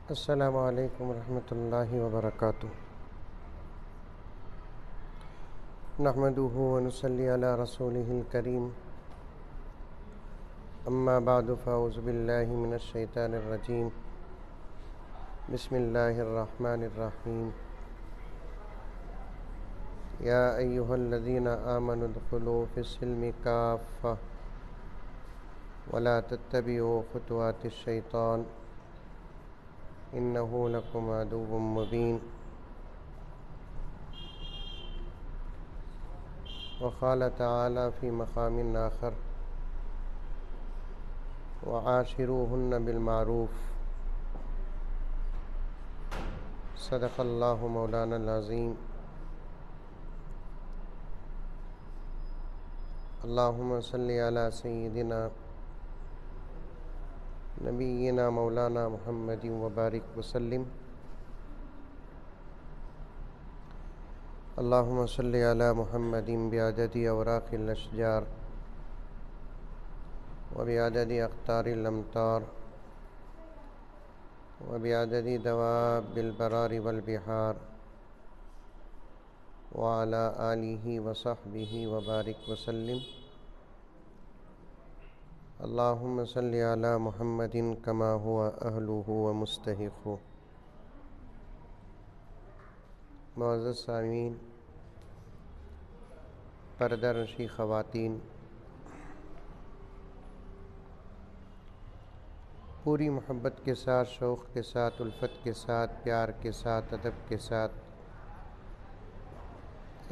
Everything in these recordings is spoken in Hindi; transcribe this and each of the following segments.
अस्सलामु अलैकुम रहमतुल्लाहि व बरकातुहू। नहमदुहु व नुसल्ली अला रसूलिहिल करीम। अम्मा बादु फ़अऊज़ु बिल्लाहि मिनश शैतानिर रजीम। बिस्मिल्लाहिर रहमानिर रहीम। या अय्युहल्लज़ीना आमनु उदख़ुलू फ़िस्सिल्मि काफ़्फ़ा वला तत्तबिऊ ख़ुतुवातिश शैतान इन्नहु लकुम अदुव्वुम मुबीन। वक़ाल तआला फ़ी मक़ामिन आख़र वआशिरूहुन्न बिलमारूफ़। सदक़ल्लाहु मौलानल अज़ीम। अल्लाहुम्मा सल्लि अला सय्यिदिना नबिय्यिना मौलाना मुहम्मदिन व बारिक वसल्लिम। अल्लाहुम्मा सल्लि अला मुहम्मदिन बिअददि अवराक़िल अशजार व बिअददि अक़तारिल अमतार व बिअददि दवाबिल बरारि वल बिहार व अला आलिहि व सहबिहि व बारिक वसल्लिम। अल्लाहुम्मा सल्लि अला मुहम्मदिन कमा हुवा अहलुहु व मुस्तहिक़्क़ुहु। मुअज़्ज़ज़ सामीन, पर्दानशी ख़वातीन, पूरी मोहब्बत के साथ, शौक़ के साथ, उल्फत के साथ, प्यार के साथ, अदब के साथ,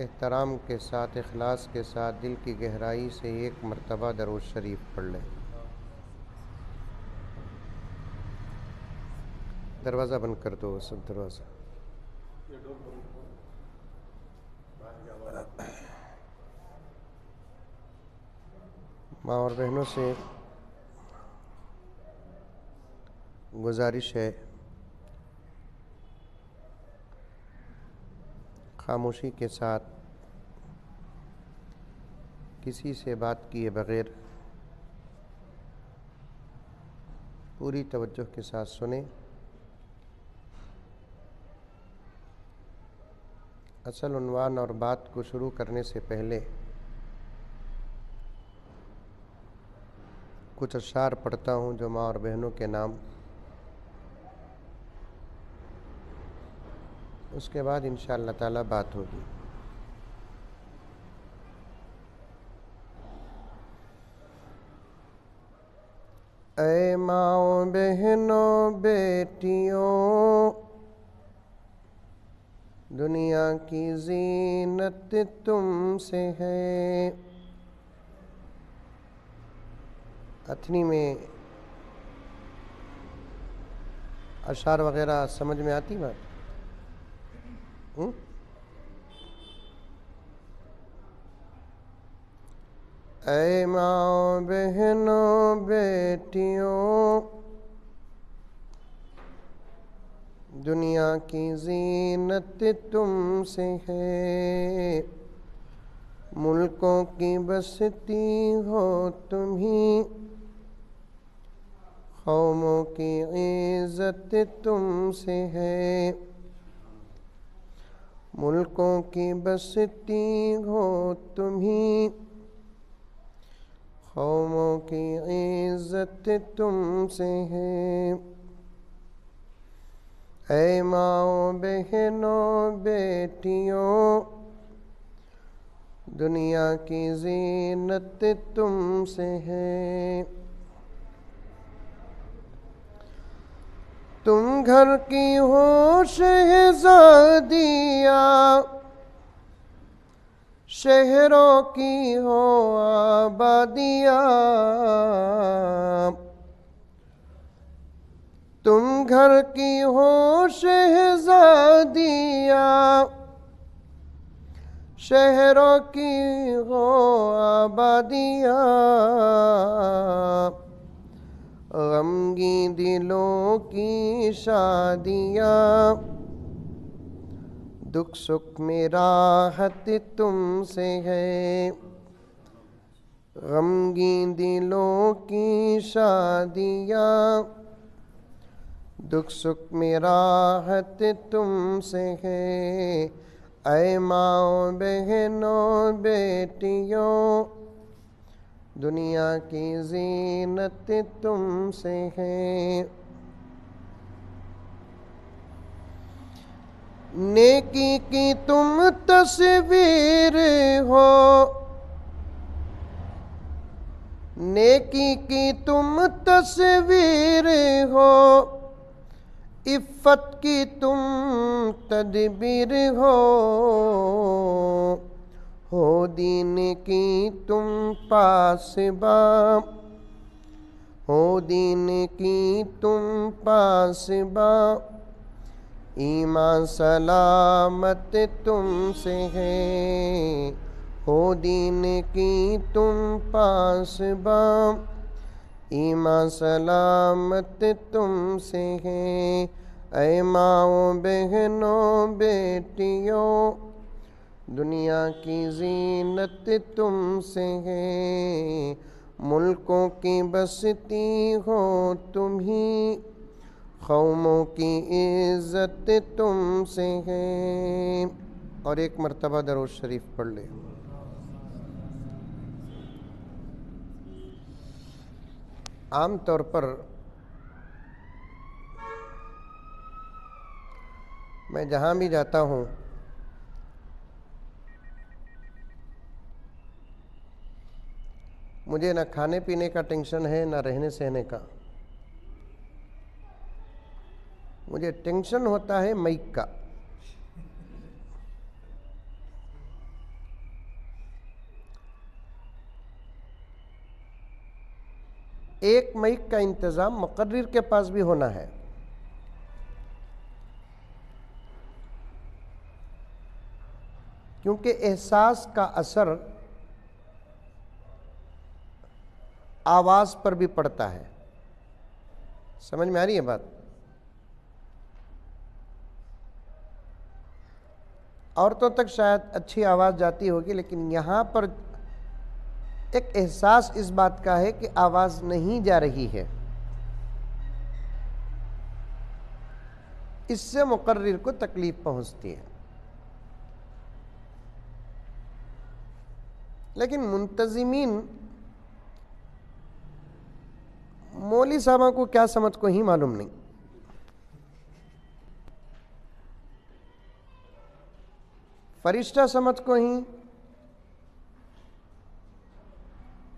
एहतराम के साथ, इखलास के साथ दिल की गहराई से एक मरतबा दरूद शरीफ पढ़ लें। दरवाज़ा बंद कर दो, सब दरवाज़ा। माँ और बहनों से गुजारिश है, खामोशी के साथ किसी से बात किए बग़ैर पूरी तवज्जो के साथ सुने। असल उन्वान और बात को शुरू करने से पहले कुछ अशार पढ़ता हूँ जो माँ और बहनों के नाम, उसके बाद इंशाअल्लाह ताला बात होगी। ऐ माओ बहनों बेटियों, दुनिया की ज़ीनत तुमसे है। अथनी में अशार वग़ैरह समझ में आती बात? ऐ माओ बहनों बेटियों, दुनिया की ज़ीनत तुमसे है। मुल्कों की बसती हो तुम्ही, कौमों की इज़्ज़त तुमसे है। मुल्कों की बसती हो तुम्ही, कौमों की इज़्ज़त तुमसे है। ऐ माओ बहनों बेटियों, दुनिया की ज़ीनत तुमसे है। तुम घर की हो शहज़ादियाँ, शहरों की हो आबादियाँ। तुम घर की हो शहज़ादियाँ, शहरों की हो आबादियाँ। गमगीन दिलों की शादियाँ, दुख सुख में राहत तुमसे है। गमगीन दिलों की शादियाँ, दुख सुख में राहत तुमसे है, ऐ माओ बहनों बेटियों, दुनिया की जीनत तुमसे है। नेकी की तुम तस्वीर हो, नेकी की तुम तस्वीर हो, इफ़्फ़त की तुम तदबीर हो दीन की तुम पासबा, हो दीन की तुम पासबा, ईमान सलामत तुमसे है, हो दीन की तुम पासबा, ईमान सलामत तुमसे है। ऐ माओ बहनों बेटियों, दुनिया की जीनत तुमसे है, मुल्कों की बसती हो तुम ही, कौमों की इज़्ज़त तुमसे है। और एक मरतबा दरूद शरीफ पढ़ ले। आम तौर पर मैं जहाँ भी जाता हूँ मुझे ना खाने पीने का टेंशन है ना रहने सहने का, मुझे टेंशन होता है माइक का। एक माइक का इंतज़ाम मुक़र्रिर के पास भी होना है, क्योंकि एहसास का असर आवाज़ पर भी पड़ता है। समझ में आ रही है बात? औरतों तक शायद अच्छी आवाज़ जाती होगी, लेकिन यहाँ पर एक एहसास इस बात का है कि आवाज़ नहीं जा रही है, इससे मुक़र्रिर को तकलीफ़ पहुँचती है। लेकिन मुंतज़िमीन मौली साहबा को क्या समझ को ही मालूम नहीं। फरिश्ता समझ को ही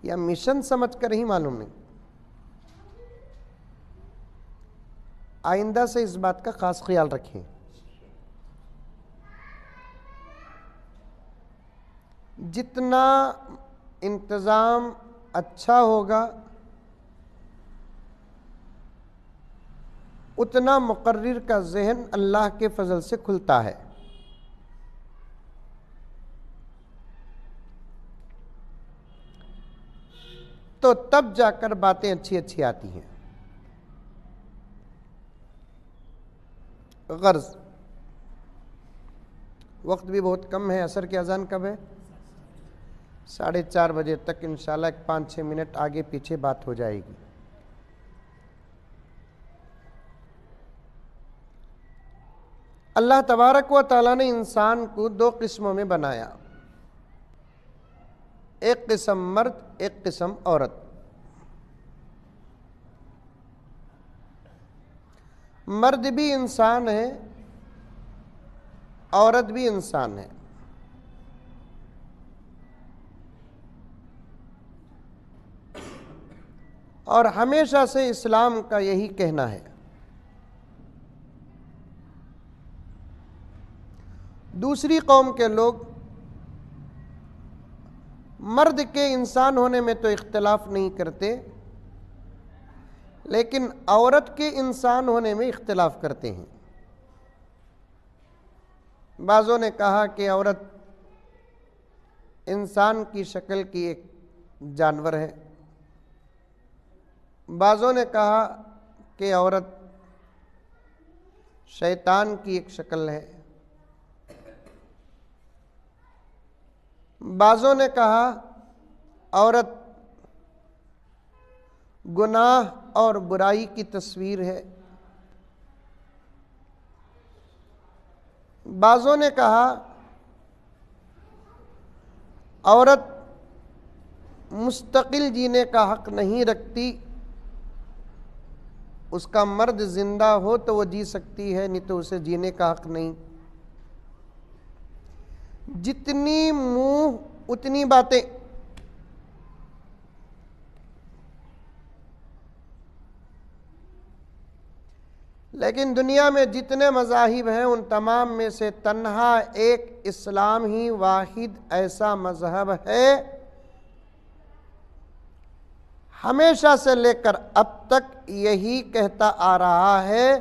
या मिशन समझ कर ही मालूम नहीं। आइंदा से इस बात का खास ख्याल रखें। जितना इंतज़ाम अच्छा होगा उतना मुक़र्रिर का ज़हन अल्लाह के फजल से खुलता है। तो तब जाकर बातें अच्छी अच्छी आती हैं। गर्ज़ वक्त भी बहुत कम है, असर की अज़ान कब है? 4:30 बजे तक इंशाल्लाह 5-6 मिनट आगे पीछे बात हो जाएगी। अल्लाह तबारक व तआला ने इंसान को 2 किस्मों में बनाया, एक किस्म मर्द, एक किस्म औरत। मर्द भी इंसान है, औरत भी इंसान है। और हमेशा से इस्लाम का यही कहना है। दूसरी कौम के लोग मर्द के इंसान होने में तो इख्तिलाफ नहीं करते, लेकिन औरत के इंसान होने में इख्तिलाफ करते हैं। बाज़ों ने कहा कि औरत इंसान की शक्ल की एक जानवर है, बाज़ों ने कहा कि औरत शैतान की एक शक्ल है, बाज़ों ने कहा औरत गुनाह और बुराई की तस्वीर है, बाज़ों ने कहा औरत मुस्तकिल जीने का हक नहीं रखती, उसका मर्द जिंदा हो तो वो जी सकती है, नहीं तो उसे जीने का हक नहीं। जितनी मुंह उतनी बातें। लेकिन दुनिया में जितने मज़ाहिब हैं उन तमाम में से तन्हा एक इस्लाम ही वाहिद ऐसा मज़हब है, हमेशा से लेकर अब तक यही कहता आ रहा है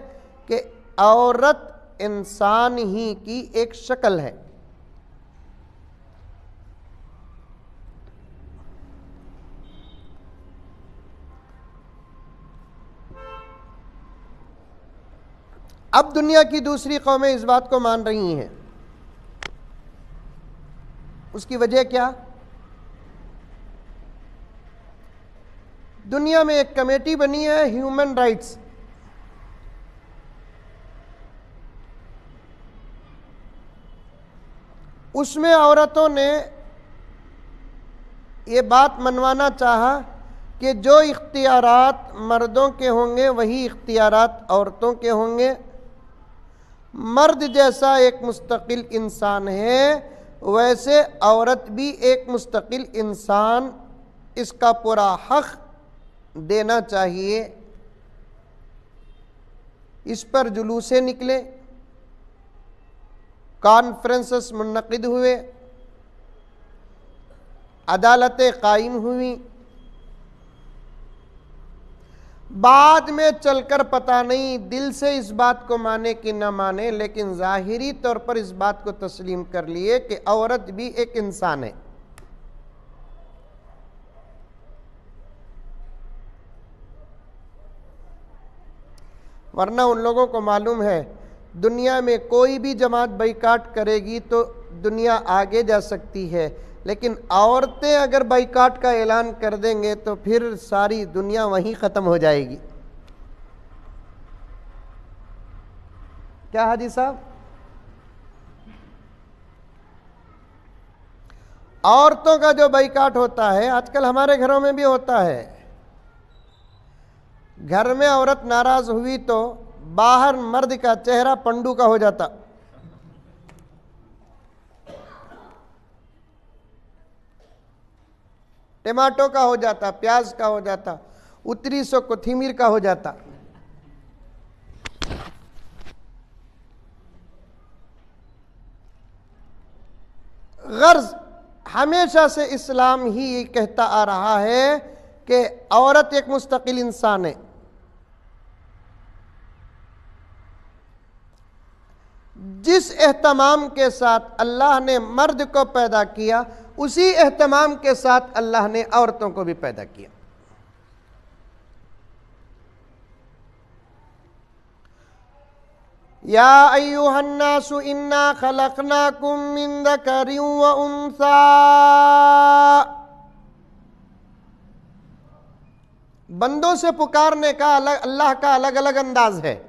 कि औरत इंसान ही की एक शक्ल है। अब दुनिया की दूसरी कौमें इस बात को मान रही हैं। उसकी वजह क्या? दुनिया में एक कमेटी बनी है ह्यूमन राइट्स, उसमें औरतों ने ये बात मनवाना चाहा कि जो इख्तियारात मर्दों के होंगे वही इख्तियारात औरतों के होंगे। मर्द जैसा एक मुस्तकिल इंसान है वैसे औरत भी एक मुस्तकिल इंसान, इसका पूरा हक देना चाहिए। इस पर जुलूसे निकले, कॉन्फ्रेंसेस मुनक़िद हुए, अदालतें कायम हुई। बाद में चलकर पता नहीं दिल से इस बात को माने कि न माने, लेकिन ज़ाहिरी तौर पर इस बात को तस्लीम कर लिए कि औरत भी एक इंसान है। वरना उन लोगों को मालूम है दुनिया में कोई भी जमात बाइकाट करेगी तो दुनिया आगे जा सकती है, लेकिन औरतें अगर बाइकाट का ऐलान कर देंगे तो फिर सारी दुनिया वहीं ख़त्म हो जाएगी। क्या हाजी साहब? औरतों का जो बाइकाट होता है आजकल हमारे घरों में भी होता है। घर में औरत नाराज हुई तो बाहर मर्द का चेहरा पंडू का हो जाता। टमाटो का हो जाता, प्याज का हो जाता, उतरी सो कोथिमीर का हो जाता। गर्ज हमेशा से इस्लाम ही ये कहता आ रहा है कि औरत एक मुस्तकिल इंसान है। जिस एहतमाम के साथ अल्लाह ने मर्द को पैदा किया उसी एहतमाम के साथ अल्लाह ने औरतों को भी पैदा किया। या अय्युहन्नासु इन्ना खलकनाकुम मिन ज़करिन व उन्सा। बंदों से पुकारने का अल्लाह का अलग अलग अंदाज है।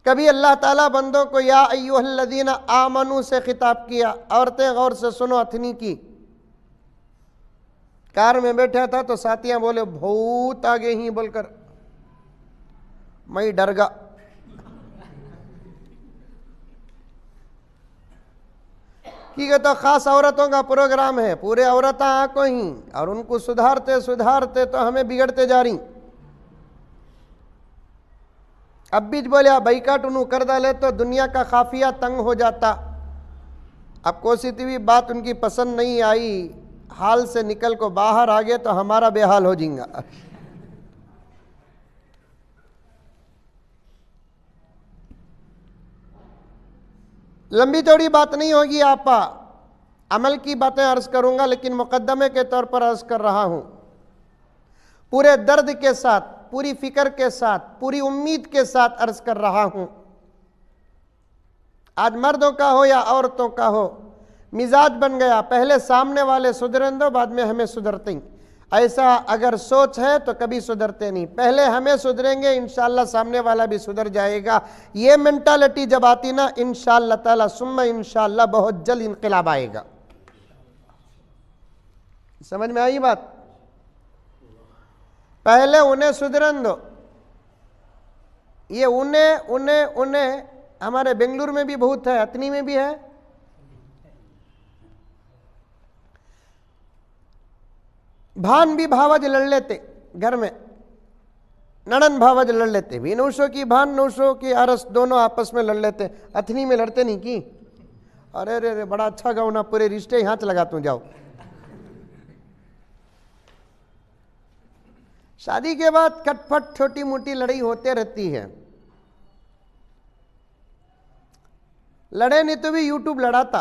कभी अल्लाह ताला बंदों को या अय्युहल्लज़ीना आमनू से खिताब किया। औरतें गौर से सुनो, अथनी की कार में बैठा था तो साथियां बोले बहुत आगे ही, बोलकर मैं डर गया। कि तो खास औरतों का प्रोग्राम है, पूरे औरतें आको ही, और उनको सुधारते सुधारते तो हमें बिगड़ते जा रही। अब भी बोले बाइकाट उन्हों कर डाले तो दुनिया का काफिया तंग हो जाता। अब कोसी भी बात उनकी पसंद नहीं आई, हाल से निकल को बाहर आ गए तो हमारा बेहाल हो जाएगा। लंबी चौड़ी बात नहीं होगी आपा, अमल की बातें अर्ज करूंगा, लेकिन मुकद्दमे के तौर पर अर्ज कर रहा हूं। पूरे दर्द के साथ, पूरी फिक्र के साथ, पूरी उम्मीद के साथ अर्ज कर रहा हूं। आज मर्दों का हो या औरतों का हो, मिजाज बन गया, पहले सामने वाले सुधरें दो, बाद में हमें सुधरते ही। ऐसा अगर सोच है तो कभी सुधरते नहीं। पहले हमें सुधरेंगे, इंशाअल्लाह सामने वाला भी सुधर जाएगा। ये मेंटालिटी जब आती ना, इंशाअल्लाह ताला सुम्मा इंशाअल्लाह बहुत जल्द इनकलाब आएगा। समझ में आई बात? पहले उन्हें सुधरन दो। ये उन्हें उन्हें उन्हें हमारे बेंगलुरु में भी बहुत है, अतनी में भी है। भान भी भावज लड़ लेते घर में, नड़न भावज लड़ लेते भी, नौशो की भान नौशो की आरस दोनों आपस में लड़ लेते। अथनी में लड़ते नहीं की, अरे रे रे बड़ा अच्छा गाँव ना, पूरे रिश्ते हाथ लगाता हूँ, जाओ। शादी के बाद खटपट छोटी मोटी लड़ाई होते रहती है। लड़े नहीं तो भी यूट्यूब लड़ाता,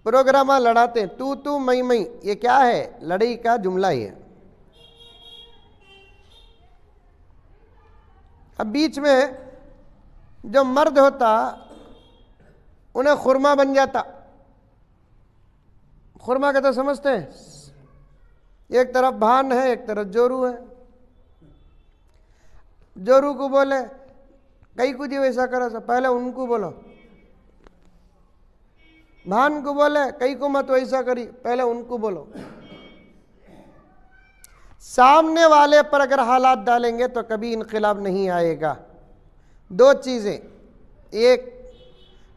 प्रोग्राम लड़ाते, तू मई, ये क्या है? लड़ाई का जुमला ही है। अब बीच में जो मर्द होता उन्हें खुरमा बन जाता। खुरमा का तो समझते हैं, एक तरफ भान है एक तरफ जोरू है। जोरू को बोले कई कुछ वैसा करो, सब पहले उनको बोलो। भान को बोले कई को मत वैसा करी, पहले उनको बोलो। सामने वाले पर अगर हालात डालेंगे तो कभी इनकलाब नहीं आएगा। दो चीजें, एक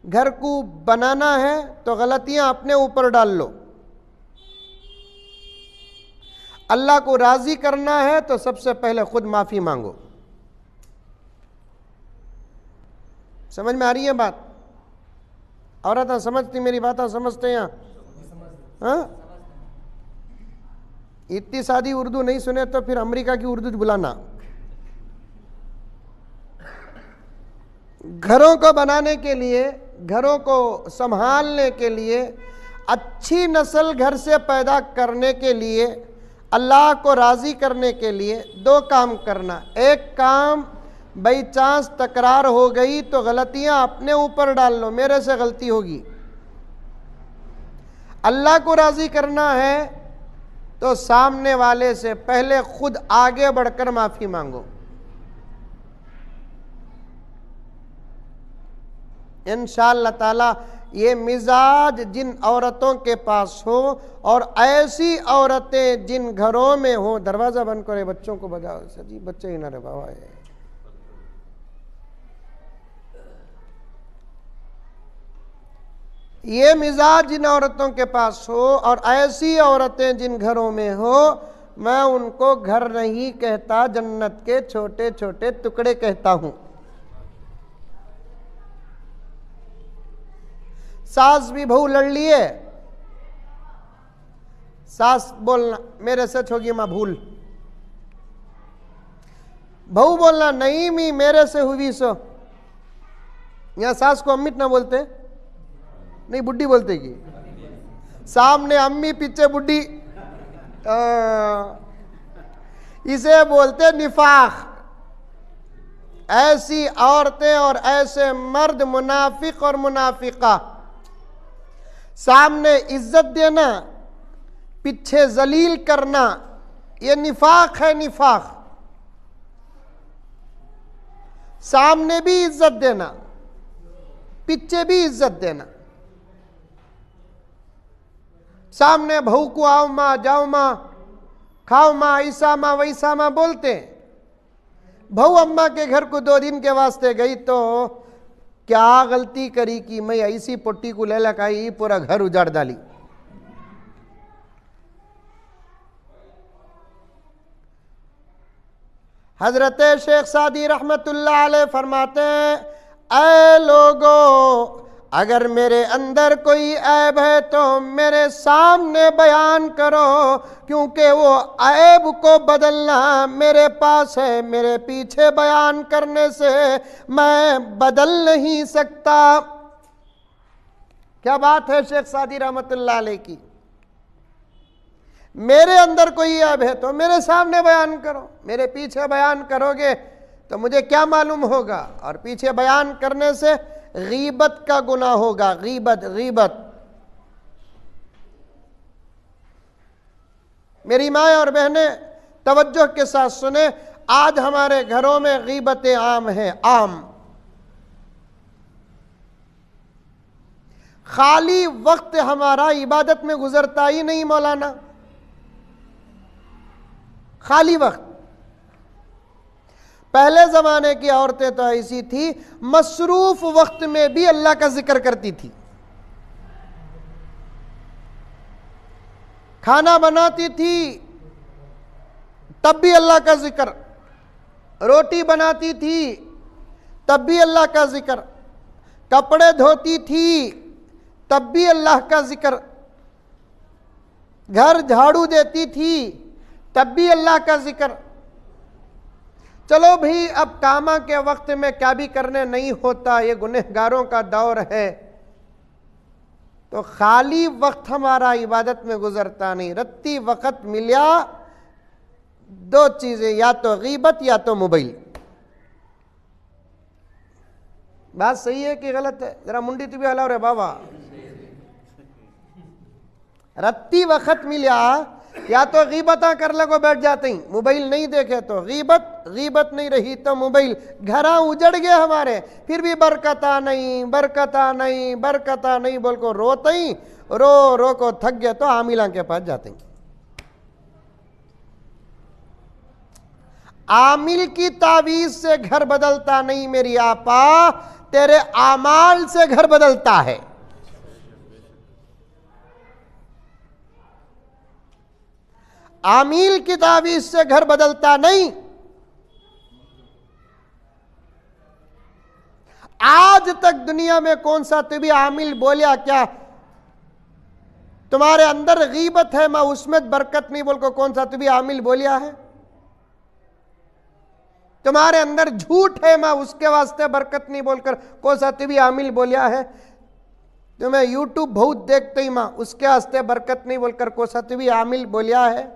घर को बनाना है तो गलतियां अपने ऊपर डाल लो, अल्लाह को राजी करना है तो सबसे पहले खुद माफी मांगो। समझ में आ रही है बात? औरत समझती मेरी बात? समझते हैं? हाँ, इतनी सादी उर्दू नहीं सुने तो फिर अमेरिका की उर्दू बुलाना। घरों को बनाने के लिए, घरों को संभालने के लिए, अच्छी नस्ल घर से पैदा करने के लिए, अल्लाह को राजी करने के लिए दो काम करना। एक काम बाई चांस तकरार हो गई तो गलतियां अपने ऊपर डाल लो, मेरे से गलती होगी। अल्लाह को राजी करना है तो सामने वाले से पहले खुद आगे बढ़कर माफी मांगो। इंशाअल्लाह ताला ये मिजाज जिन औरतों के पास हो और ऐसी औरतें जिन घरों में हो, दरवाजा बंद करे, बच्चों को बजाओ जी, बच्चे ही ना रे बाबा। ये मिजाज जिन औरतों के पास हो और ऐसी औरतें जिन घरों में हो, मैं उनको घर नहीं कहता, जन्नत के छोटे छोटे टुकड़े कहता हूं। सास भी बहू लड़ लिए, सास बोलना मेरे से होगी मां भूल, बहू बोलना नहीं मी मेरे से हुई सो। यहां सास को अम्मी ना बोलते, नहीं बुड्ढी बोलते की, सामने अम्मी पीछे बुड्ढी, इसे बोलते निफाक। ऐसी औरतें और ऐसे मर्द, मुनाफिक और मुनाफिका, सामने इज्जत देना पीछे जलील करना, ये निफाक है। निफाक सामने भी इज्जत देना, पीछे भी इज्जत देना। सामने बहू को आओ माँ, जाओ माँ, खाओ माँ, ऐसा माँ वैसा माँ बोलते। बहू अम्मा के घर को 2 दिन के वास्ते गई तो क्या गलती करी कि मैं ऐसी पुट्टी को ले लगाई, पूरा घर उजाड़ डाली। हजरत शेख सादी रहमतुल्लाह अलैह फरमाते हैं, ऐ लोगो, अगर मेरे अंदर कोई ऐब है तो मेरे सामने बयान करो, क्योंकि वो ऐब को बदलना मेरे पास है, मेरे पीछे बयान करने से मैं बदल नहीं सकता। क्या बात है शेख सादी रहमतुल्लाह अलैह की। मेरे अंदर कोई ऐब है तो मेरे सामने बयान करो, मेरे पीछे बयान करोगे तो मुझे क्या मालूम होगा। और पीछे बयान करने से गीबत का गुनाह होगा, गीबत। मेरी माँ और बहनें तवज्जो के साथ सुने, आज हमारे घरों में गीबतें आम हैं, आम। खाली वक्त हमारा इबादत में गुजरता ही नहीं मौलाना, खाली वक्त। पहले जमाने की औरतें तो ऐसी थी, मसरूफ वक्त में भी अल्लाह का जिक्र करती थी। खाना बनाती थी तब भी अल्लाह का जिक्र, रोटी बनाती थी तब भी अल्लाह का जिक्र, कपड़े धोती थी तब भी अल्लाह का जिक्र, घर झाड़ू देती थी तब भी अल्लाह का जिक्र। चलो भाई, अब कामा के वक्त में क्या भी करने नहीं होता, ये गुनहगारों का दौर है, तो खाली वक्त हमारा इबादत में गुजरता नहीं। रत्ती वक्त मिला दो चीजें, या तो गीबत या तो मोबाइल। बात सही है कि गलत है? जरा मुंडी तो भी हलाओ रे बाबा। रत्ती वक्त मिला या तो गीबता कर लगो बैठ जाते ही, मोबाइल नहीं देखे तो गीबत नहीं रही तो मोबाइल। घरा उजड़ गए हमारे, फिर भी बरकता नहीं बरकता नहीं बोल को रोते ही, रो रो को थक गए तो आमिला के पास जाते हैं। आमिल की तावीज से घर बदलता नहीं मेरी आपा, तेरे आमाल से घर बदलता है। आमिल की तावीज से घर बदलता नहीं। आज तक दुनिया में कौन सा भी आमिल बोलिया क्या तुम्हारे अंदर गीबत है मैं उसमें बरकत नहीं बोल को कौन सा भी आमिल बोलिया है? तुम्हारे अंदर झूठ है मैं उसके वास्ते बरकत नहीं बोलकर कौन सा भी आमिल बोलिया है? तुम्हें यूट्यूब बहुत देखते ही मां उसके वास्ते बरकत नहीं बोलकर कौन सा भी आमिल बोलिया है?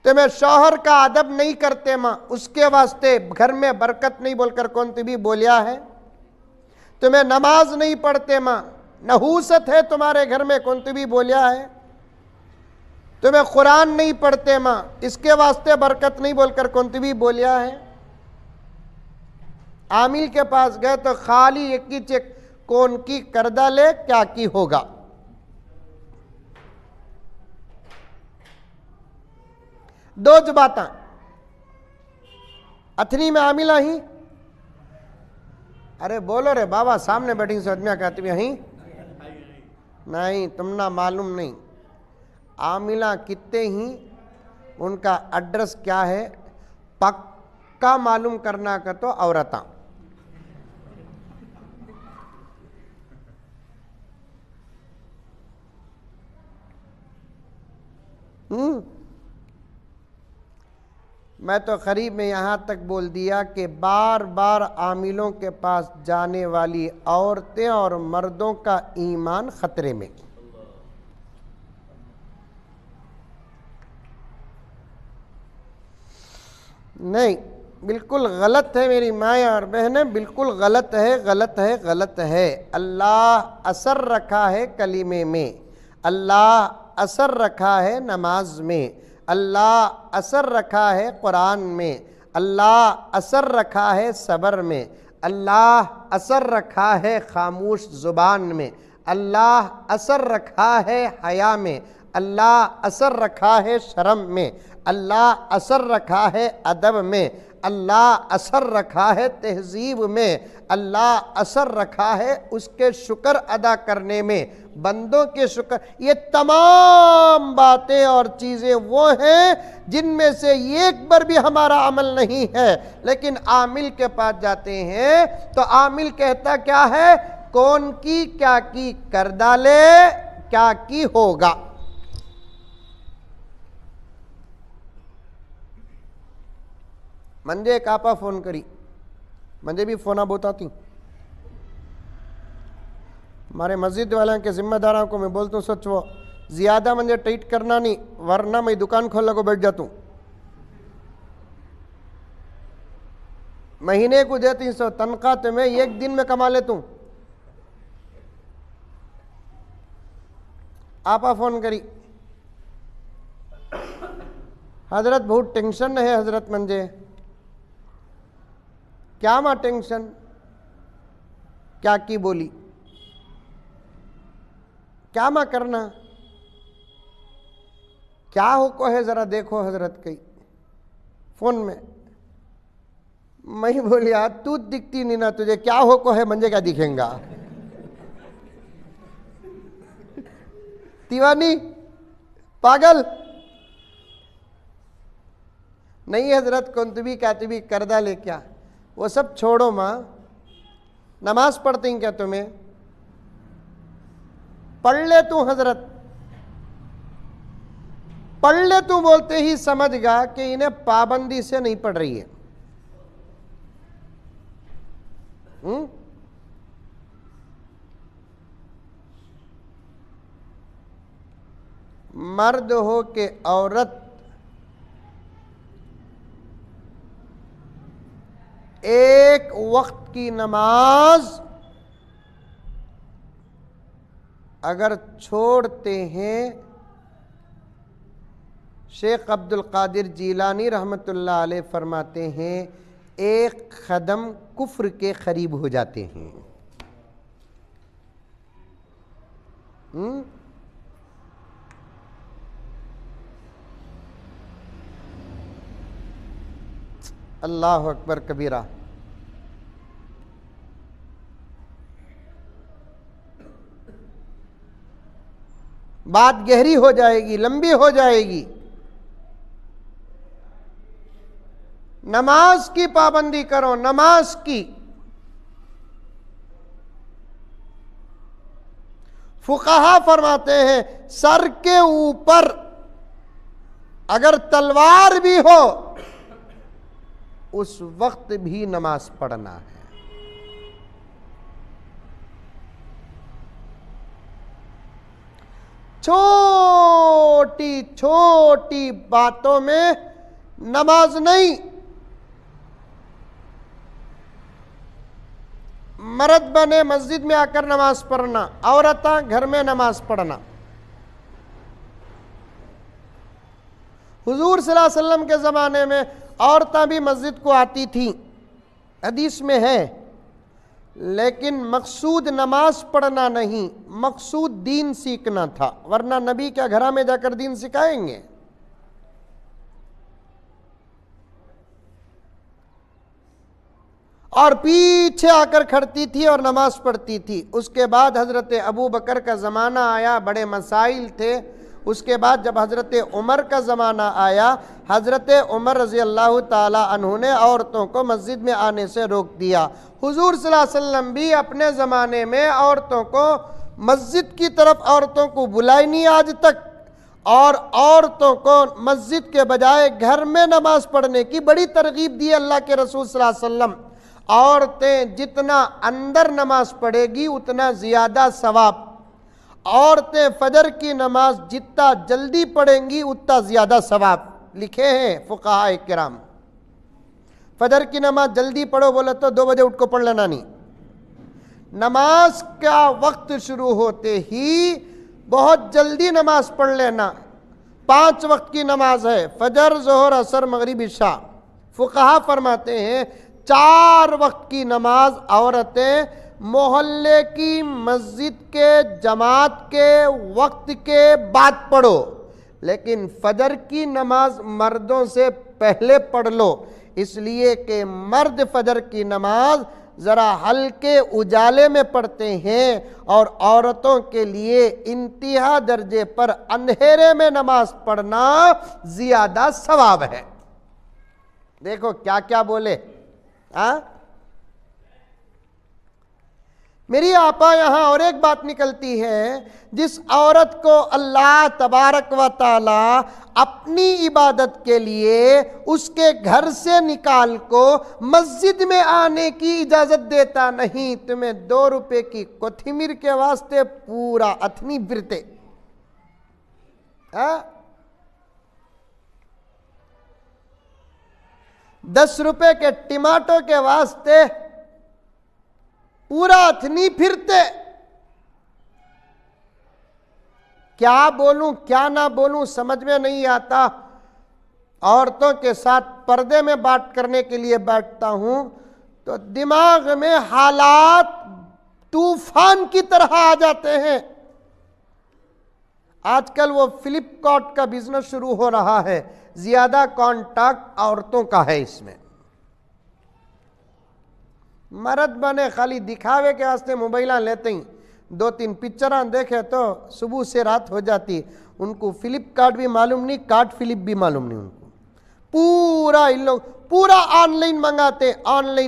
तुम्हें शौहर का अदब नहीं करते मां उसके वास्ते घर में बरकत नहीं बोलकर कौन भी बोलिया है? तुम्हें नमाज नहीं पढ़ते मां, नहूसत है तुम्हारे घर में कौन भी बोलिया है? तुम्हें कुरान नहीं पढ़ते मां इसके वास्ते बरकत नहीं बोलकर कौन भी बोलिया है? आमिल के पास गए तो खाली एक ही चेक, कौन की करदा ले क्या की होगा। दो जबाता अथनी में आमिला ही, अरे बोलो रे बाबा, सामने बैठी सदमिया कहती भी ही नहीं, तुम ना मालूम नहीं आमिला कितने ही, उनका एड्रेस क्या है पक्का मालूम करना का तो औरता। मैं तो करीब में यहाँ तक बोल दिया कि बार बार आमिलों के पास जाने वाली औरतें और मर्दों का ईमान खतरे में। नहीं, बिल्कुल गलत है मेरी माएँ और बहनें, बिल्कुल गलत है, गलत है, गलत है। अल्लाह असर रखा है कलीमे में, अल्लाह असर रखा है नमाज में, अल्लाह असर रखा है कुरान में, अल्लाह असर रखा है सब्र में, अल्लाह असर रखा है खामोश ज़ुबान में, अल्लाह असर रखा है हया में, अल्लाह असर रखा है शर्म में, अल्लाह असर रखा है अदब में, अल्लाह असर रखा है तहजीब में, अल्लाह असर रखा है उसके शुक्र अदा करने में, बंदों के शुक्र। ये तमाम बातें और चीज़ें वो हैं जिनमें से एक बार भी हमारा अमल नहीं है। लेकिन आमिल के पास जाते हैं तो आमिल कहता क्या है, कौन की क्या की कर डाले क्या की होगा। मंजे एक आपा फोन करी, मंजे भी फोना बहुत आती। हमारे मस्जिद वाले के जिम्मेदारों को मैं बोलता हूँ सच, वो ज़्यादा मुझे टाइट करना नहीं वरना मैं दुकान खोलने को बैठ जाता हूँ। महीने को 300 तनख्वाह तो मैं एक दिन में कमा लेता हूँ। आपा फोन करी, हजरत बहुत टेंशन है हजरत मंजे। क्या माँ टेंशन? क्या की बोली? क्या माँ करना? क्या हो को है जरा देखो हजरत कई फोन में। मैं बोली यार तू दिखती नहीं ना, तुझे क्या हो को है, मंजे क्या दिखेगा? दीवानी पागल नहीं हजरत, कुंतबी कातिबी करदा ले क्या, वो सब छोड़ो माँ। नमाज पढ़ती क्या तुम्हें? पढ़ ले तू हजरत, पढ़ ले तू बोलते ही समझगा कि इन्हें पाबंदी से नहीं पढ़ रही है। मर्द हो के औरत एक वक्त की नमाज अगर छोड़ते हैं, शेख अब्दुल कादिर जीलानी रहमतुल्लाह अलैह फरमाते हैं एक कदम कुफ्र के करीब हो जाते हैं। अल्लाह अकबर कबीरा। बात गहरी हो जाएगी, लंबी हो जाएगी। नमाज की पाबंदी करो, नमाज की। फुकाहा फरमाते हैं सर के ऊपर अगर तलवार भी हो उस वक्त भी नमाज पढ़ना है। छोटी छोटी बातों में नमाज नहीं। मर्द बने मस्जिद में आकर नमाज पढ़ना, औरतें घर में नमाज पढ़ना। हुजूर सल्लल्लाहु अलैहि वसल्लम के ज़माने में औरतें भी मस्जिद को आती थीं, हदीस में है, लेकिन मकसूद नमाज पढ़ना नहीं, मकसूद दीन सीखना था। वरना नबी क्या घरा में जाकर दीन सिखाएंगे? और पीछे आकर खड़ती थी और नमाज पढ़ती थी। उसके बाद हज़रत अबू बकर का ज़माना आया, बड़े मसाइल थे। उसके बाद जब हज़रत उमर का ज़माना आया, हज़रत उमर रज़ी अल्लाह ताला अन्हु ने औरतों को मस्जिद में आने से रोक दिया। हुजूर सल्लल्लाहु अलैहि वसल्लम भी अपने ज़माने में औरतों को मस्जिद की तरफ औरतों को बुलाई नहीं आज तक, और औरतों को मस्जिद के बजाय घर में नमाज पढ़ने की बड़ी तरगीब दी अल्लाह के रसूल सल्लल्लाहु अलैहि वसल्लम। औरतें जितना अंदर नमाज पढ़ेगी उतना ज़्यादा सवाब। औरतें फजर की नमाज जितना जल्दी पढ़ेंगी उतना ज़्यादा सवाब। लिखे हैं फुकाहा किराम, फजर की नमाज जल्दी पढ़ो बोले तो 2 बजे उठ को पढ़ लेना नहीं। नमाज का वक्त शुरू होते ही बहुत जल्दी नमाज पढ़ लेना। 5 वक्त की नमाज है, फजर, ज़ोहर, असर, मगरिब, इशा। फुकाहा फरमाते हैं 4 वक्त की नमाज औरतें मोहल्ले की मस्जिद के जमात के वक्त के बाद पढ़ो, लेकिन फजर की नमाज मर्दों से पहले पढ़ लो, इसलिए कि मर्द फजर की नमाज ज़रा हल्के उजाले में पढ़ते हैं और औरतों के लिए इंतहा दर्जे पर अंधेरे में नमाज पढ़ना ज़्यादा सवाब है। देखो क्या क्या बोले। मेरी आपा यहाँ और एक बात निकलती है, जिस औरत को अल्लाह तबारक व ताला अपनी इबादत के लिए उसके घर से निकाल को मस्जिद में आने की इजाज़त देता नहीं, तुम्हें 2 रुपए की कोथिमीर के वास्ते पूरा अथनी फिरते। 10 रुपए के टमाटो के वास्ते पूरा अथनी फिरते। क्या बोलूं क्या ना बोलूं समझ में नहीं आता। औरतों के साथ पर्दे में बात करने के लिए बैठता हूं तो दिमाग में हालात तूफान की तरह आ जाते हैं। आजकल वो फ्लिपकार्ट का बिजनेस शुरू हो रहा है, ज्यादा कॉन्टैक्ट औरतों का है इसमें। मर्द बने खाली दिखावे के वास्ते मोबाइल लेते ही 2-3 पिक्चर देखे तो सुबह से रात हो जाती। उनको फ्लिपकार्ट भी मालूम नहीं, कार्ड फ्लिप भी मालूम नहीं उनको। पूरा इन लोग पूरा ऑनलाइन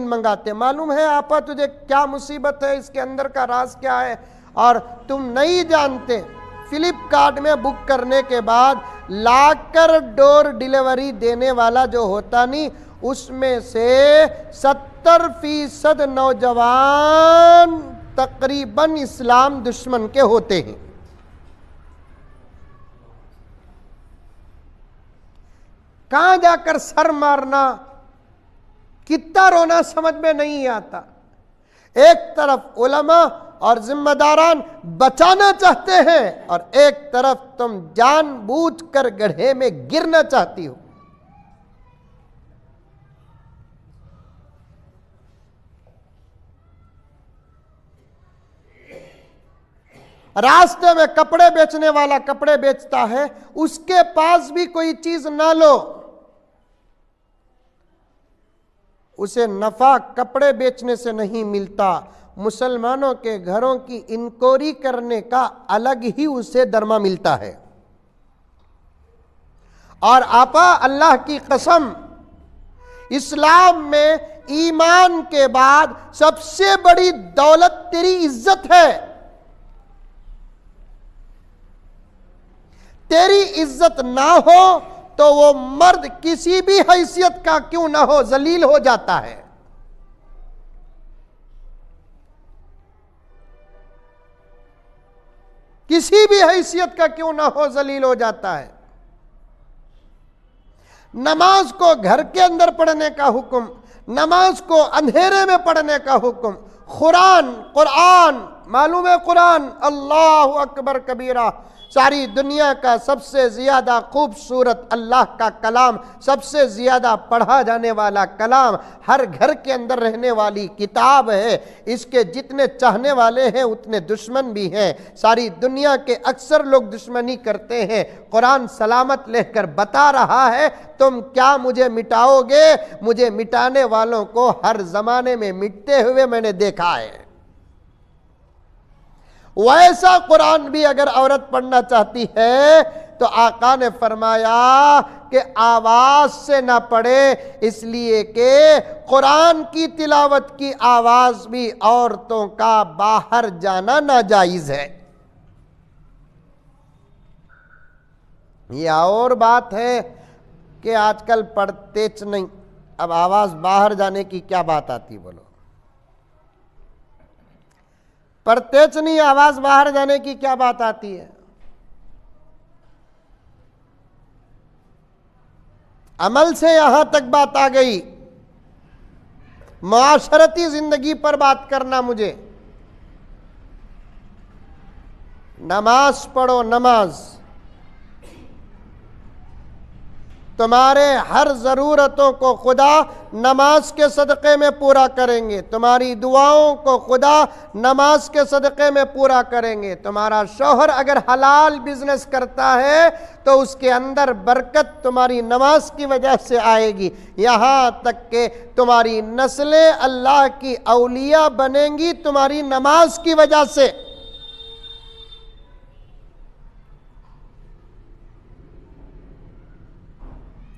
मंगाते। मालूम है आपा तुझे क्या मुसीबत है, इसके अंदर का राज क्या है, और तुम नहीं जानते। फ्लिपकार्ट में बुक करने के बाद लाकर डोर डिलीवरी देने वाला जो होता नहीं, उसमें से 70% नौजवान तकरीबन इस्लाम दुश्मन के होते हैं। कहां जाकर सर मारना, कितना रोना समझ में नहीं आता। एक तरफ उलमा और जिम्मेदारान बचाना चाहते हैं और एक तरफ तुम जानबूझकर गड्ढे में गिरना चाहती हो। रास्ते में कपड़े बेचने वाला कपड़े बेचता है, उसके पास भी कोई चीज ना लो, उसे नफा कपड़े बेचने से नहीं मिलता। मुसलमानों के घरों की इंक्वायरी करने का अलग ही उसे दरमा मिलता है। और आपा अल्लाह की कसम, इस्लाम में ईमान के बाद सबसे बड़ी दौलत तेरी इज्जत है। तेरी इज्जत ना हो तो वो मर्द किसी भी हैसियत का क्यों ना हो जलील हो जाता है। किसी भी हैसियत का क्यों ना हो जलील हो जाता है। नमाज को घर के अंदर पढ़ने का हुक्म, नमाज को अंधेरे में पढ़ने का हुक्म। कुरान मालूम है, कुरान अल्लाहु अकबर कबीरा, सारी दुनिया का सबसे ज्यादा खूबसूरत अल्लाह का कलाम, सबसे ज्यादा पढ़ा जाने वाला कलाम, हर घर के अंदर रहने वाली किताब है। इसके जितने चाहने वाले हैं उतने दुश्मन भी हैं। सारी दुनिया के अक्सर लोग दुश्मनी करते हैं। कुरान सलामत लेकर बता रहा है, तुम क्या मुझे मिटाओगे? मुझे मिटाने वालों को हर जमाने में मिटते हुए मैंने देखा है। वैसा कुरान भी अगर औरत पढ़ना चाहती है तो आका ने फरमाया कि आवाज से ना पढ़े, इसलिए कि कुरान की तिलावत की आवाज भी औरतों का बाहर जाना नाजायज है। यह और बात है कि आजकल पढ़तेच नहीं, अब आवाज बाहर जाने की क्या बात आती बोलो। पढ़तेच नहीं, आवाज बाहर जाने की क्या बात आती है। अमल से यहां तक बात आ गई, मुआशरती जिंदगी पर बात करना। मुझे नमाज पढ़ो, नमाज तुम्हारे हर ज़रूरतों को खुदा नमाज के सदक़े में पूरा करेंगे। तुम्हारी दुआओं को खुदा नमाज के सदक़े में पूरा करेंगे। तुम्हारा शौहर अगर हलाल बिजनेस करता है तो उसके अंदर बरकत तुम्हारी नमाज की वजह से आएगी। यहाँ तक कि तुम्हारी नस्लें अल्लाह की औलिया बनेंगी तुम्हारी नमाज की वजह से।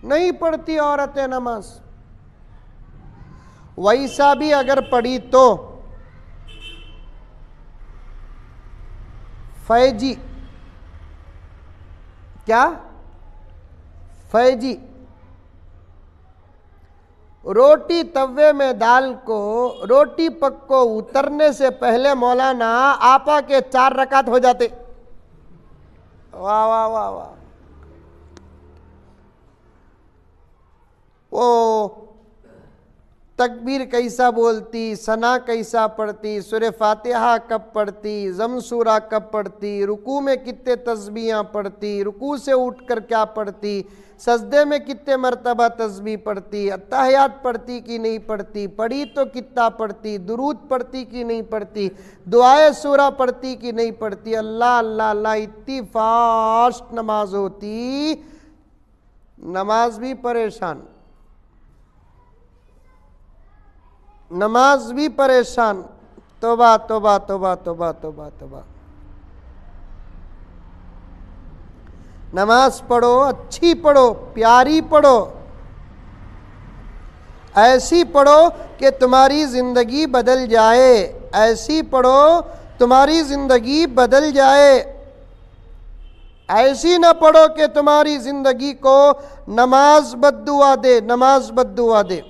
नहीं पढ़ती औरतें नमाज, वैसा भी अगर पढ़ी तो फैजी, क्या फैजी, रोटी तवे में दाल को रोटी पक को उतरने से पहले मौलाना आपा के 4 रकात हो जाते। वाह वाह वाह वाह। वो तकबीर कैसा बोलती, सना कैसा पढ़ती, सूरह फातिहा कब पढ़ती, ज़म सूरा कब पढ़ती, रुकू में कितने तस्बीहां पढ़ती, रुकू से उठकर क्या पढ़ती, सजदे में कितने मरतबा तस्बीह पढ़ती, अत्तहियात पढ़ती कि नहीं पढ़ती, पढ़ी तो कितना पढ़ती, दुरूद पढ़ती कि नहीं पढ़ती, दुआए सूरा पढ़ती कि नहीं पढ़ती। अल्लाह अल्लाह अल्लाह, इतनी फास्ट नमाज होती, नमाज भी परेशान, नमाज भी परेशान। तौबा तौबा तौबा तौबा तौबा तौबा। नमाज पढ़ो, अच्छी पढ़ो, प्यारी पढ़ो, ऐसी पढ़ो कि तुम्हारी जिंदगी बदल जाए, ऐसी पढ़ो तुम्हारी जिंदगी बदल जाए। ऐसी ना पढ़ो कि तुम्हारी जिंदगी को नमाज बद्दुआ दे, नमाज बद्दुआ दे।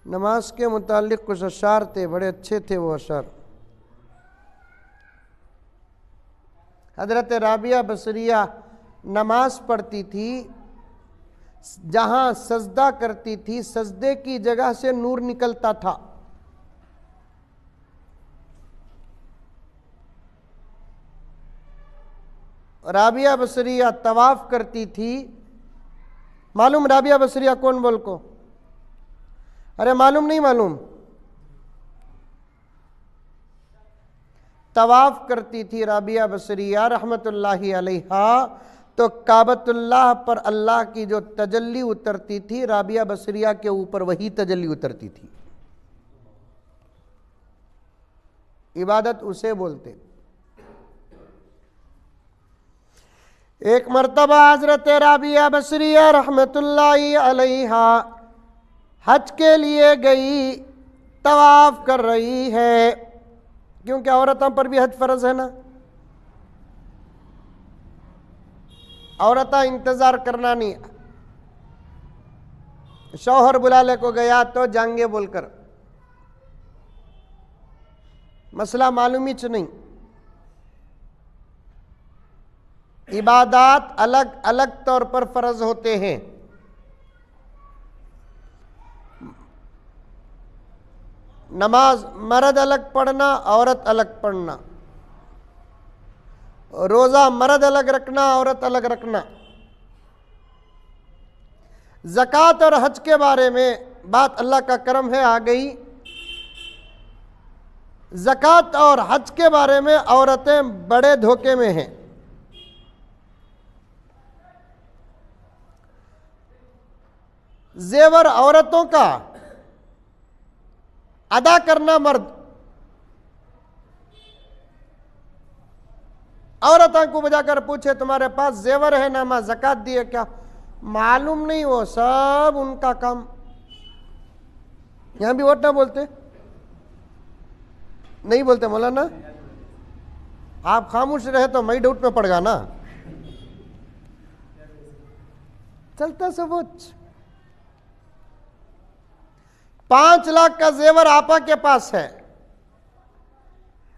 नमाज के मुतालिक कुछ अशार थे, बड़े अच्छे थे वो अशार। हजरत राबिया बसरिया नमाज पढ़ती थी, जहां सजदा करती थी सजदे की जगह से नूर निकलता था। राबिया बसरिया तवाफ करती थी। मालूम राबिया बसरिया कौन बोल को? अरे मालूम नहीं मालूम? तवाफ करती थी राबिया बसरिया रहमतुल्लाहि अलैहा, तो काबतुल्लाह पर अल्लाह की जो तजल्ली उतरती थी, राबिया बसरिया के ऊपर वही तजल्ली उतरती थी। इबादत उसे बोलते। एक मर्तबा हजरत राबिया बसरिया रहमतुल्लाहि अलैहा हज के लिए गई, तवाफ कर रही है, क्योंकि औरतों पर भी हज फर्ज है ना। औरतें इंतजार करना नहीं, शौहर बुलाले को गया तो जाएंगे बोलकर, मसला मालूम ही नहीं। इबादात अलग अलग तौर पर फर्ज होते हैं। नमाज मर्द अलग पढ़ना, औरत अलग पढ़ना। रोजा मर्द अलग रखना, औरत अलग रखना। ज़कात और हज के बारे में बात अल्लाह का करम है आ गई। ज़कात और हज के बारे में औरतें बड़े धोखे में हैं। जेवर औरतों का अदा करना मर्द। औरतों को बजाकर पूछे तुम्हारे पास जेवर है ना, मां ज़कात दिए क्या? मालूम नहीं, वो सब उनका काम। यहां भी वोट ना बोलते, नहीं बोलते मौलाना। आप खामोश रहे तो मैं डाउट में पड़ गया ना। चलता सब 5 लाख का जेवर आपा के पास है,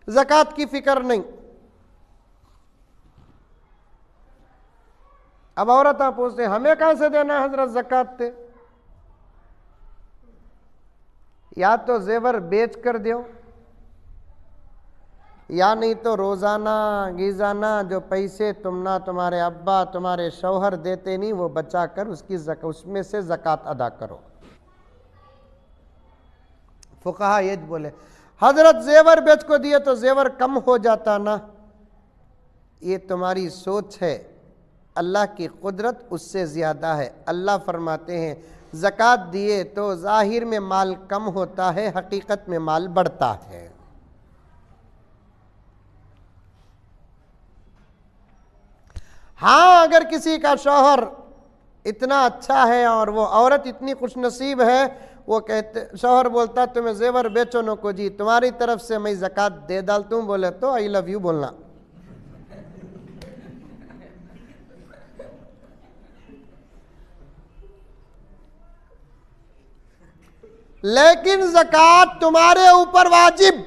ज़कात की फिक्र नहीं। अब औरत आप पूछते हमें कहां से देना है हजरत ज़कात थे? या तो जेवर बेच कर दो, या नहीं तो रोजाना गीजाना जो पैसे तुम ना तुम्हारे अब्बा तुम्हारे शौहर देते नहीं, वो बचा कर उसमें से ज़कात अदा करो। फुकाहा ये बोले हजरत जेवर बेच को दिए तो जेवर कम हो जाता ना। ये तुम्हारी सोच है, अल्लाह की कुदरत उससे ज़्यादा है। अल्लाह फरमाते हैं ज़कात दिए तो ज़ाहिर में माल कम होता है, हकीकत में माल बढ़ता है। हाँ, अगर किसी का शौहर इतना अच्छा है और वो औरत इतनी खुशनसीब है, वो कहते शौहर बोलता तुम्हें जेवर बेचो नको जी, तुम्हारी तरफ से मैं ज़कात दे डाल, तुम बोले तो आई लव यू बोलना। लेकिन ज़कात तुम्हारे ऊपर वाजिब।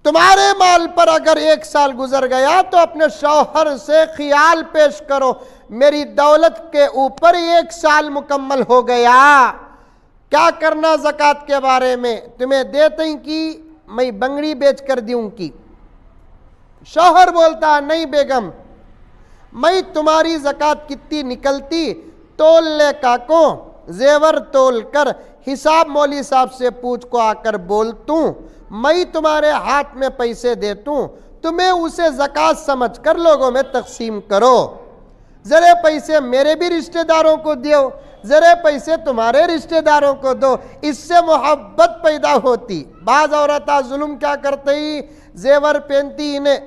तुम्हारे माल पर अगर 1 साल गुजर गया तो अपने शौहर से ख्याल पेश करो, मेरी दौलत के ऊपर 1 साल मुकम्मल हो गया। क्या करना ज़कात के बारे में? तुम्हें देते ही कि मैं बंगड़ी बेच कर दूं की? शौहर बोलता नहीं बेगम, मैं तुम्हारी ज़कात कितनी निकलती तोल ले काको, जेवर तोल कर हिसाब मौली साहब से पूछ को आकर बोलतूं, मैं तुम्हारे हाथ में पैसे देतूं, तुम्हें उसे ज़कात समझ कर लोगों में तकसीम करो। ज़रे पैसे मेरे भी रिश्तेदारों को दो, ज़रे पैसे तुम्हारे रिश्तेदारों को दो, इससे मोहब्बत पैदा होती। बाज़ औरतें जुल्म क्या करते ही, जेवर पहनती, इन्हें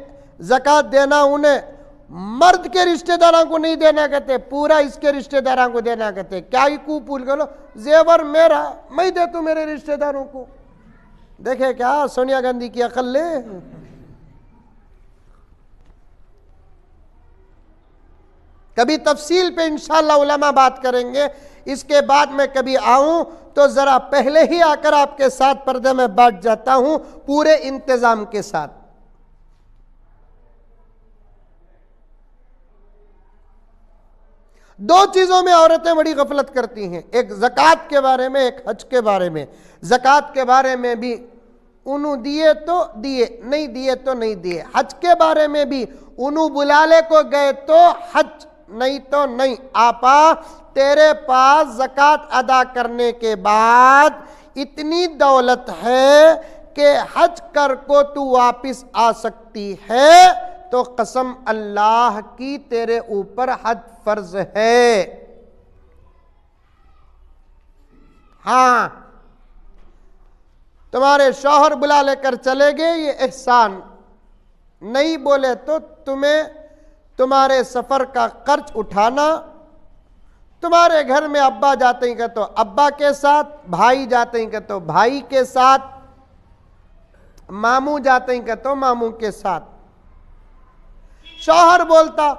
ज़कात देना उन्हें, मर्द के रिश्तेदारों को नहीं देना कहते, पूरा इसके रिश्तेदारों को देना कहते। क्या ही कूपूल करो, जेवर मेरा, मैं दे तू मेरे रिश्तेदारों को। देखे क्या सोनिया गांधी की अकल ले। कभी तफसील पे इंशाअल्लाह उलमा बात करेंगे। इसके बाद मैं कभी आऊं तो जरा पहले ही आकर आपके साथ पर्दे में बैठ जाता हूं पूरे इंतजाम के साथ। दो चीजों में औरतें बड़ी गफलत करती हैं, एक ज़कात के बारे में, एक हज के बारे में। ज़कात के बारे में भी उनु दिए तो दिए, नहीं दिए तो नहीं दिए। हज के बारे में भी उनु बुलाले को गए तो हज, नहीं तो नहीं। आपा तेरे पास ज़कात अदा करने के बाद इतनी दौलत है कि हज कर को तू वापिस आ सकती है, तो कसम अल्लाह की तेरे ऊपर हज फर्ज है। हाँ, तुम्हारे शौहर बुला लेकर चले गए, ये एहसान। नहीं बोले तो तुम्हें तुम्हारे सफर का खर्च उठाना। तुम्हारे घर में अब्बा जाते हैं तो अब्बा के साथ, भाई जाते हैं तो भाई के साथ, मामू जाते हैं तो मामू के साथ। शौहर बोलता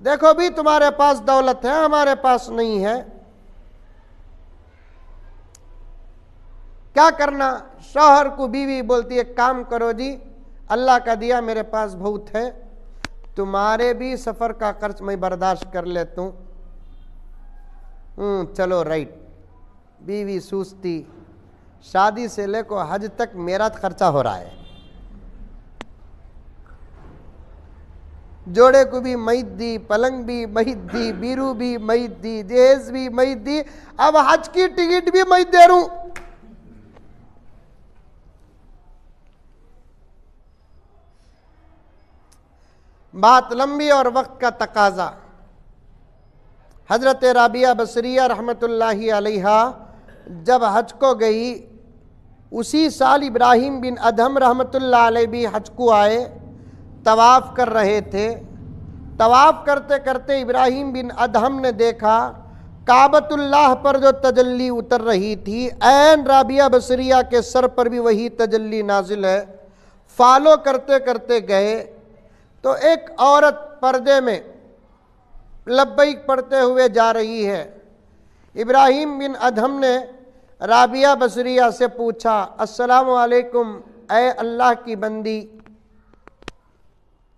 देखो भी तुम्हारे पास दौलत है, हमारे पास नहीं है, क्या करना? शौहर को बीवी बोलती है काम करो जी, अल्लाह का दिया मेरे पास बहुत है, तुम्हारे भी सफर का खर्च मैं बर्दाश्त कर लेता हूं। चलो राइट। बीवी सूझती, शादी से लेकर हज तक मेरा खर्चा हो रहा है, जोड़े को भी मैं दी, पलंग भी मैं दी, बीरू भी मैं दी, जहेज भी मैं दी, अब हज की टिकट भी मैं दे रूं। बात लंबी और वक्त का तकाजा। हजरत राबिया बसरिया रहमतुल्लाहि अलैहा जब हज को गई, उसी साल इब्राहिम बिन अदहम रहमतुल्लाह अलैह भी हज को आए, तवाफ़ कर रहे थे। तवाफ़ करते करते इब्राहिम बिन अदहम ने देखा काबतुल्लाह पर जो तजल्ली उतर रही थी, ऐन राबिया बसरिया के सर पर भी वही तजल्ली नाजिल है। फॉलो करते करते गए तो एक औरत पर्दे में लब्बैक पढ़ते हुए जा रही है। इब्राहिम बिन अदहम ने राबिया बसरिया से पूछा, अस्सलामु अलैकुम, ऐ अल्लाह की बंदी,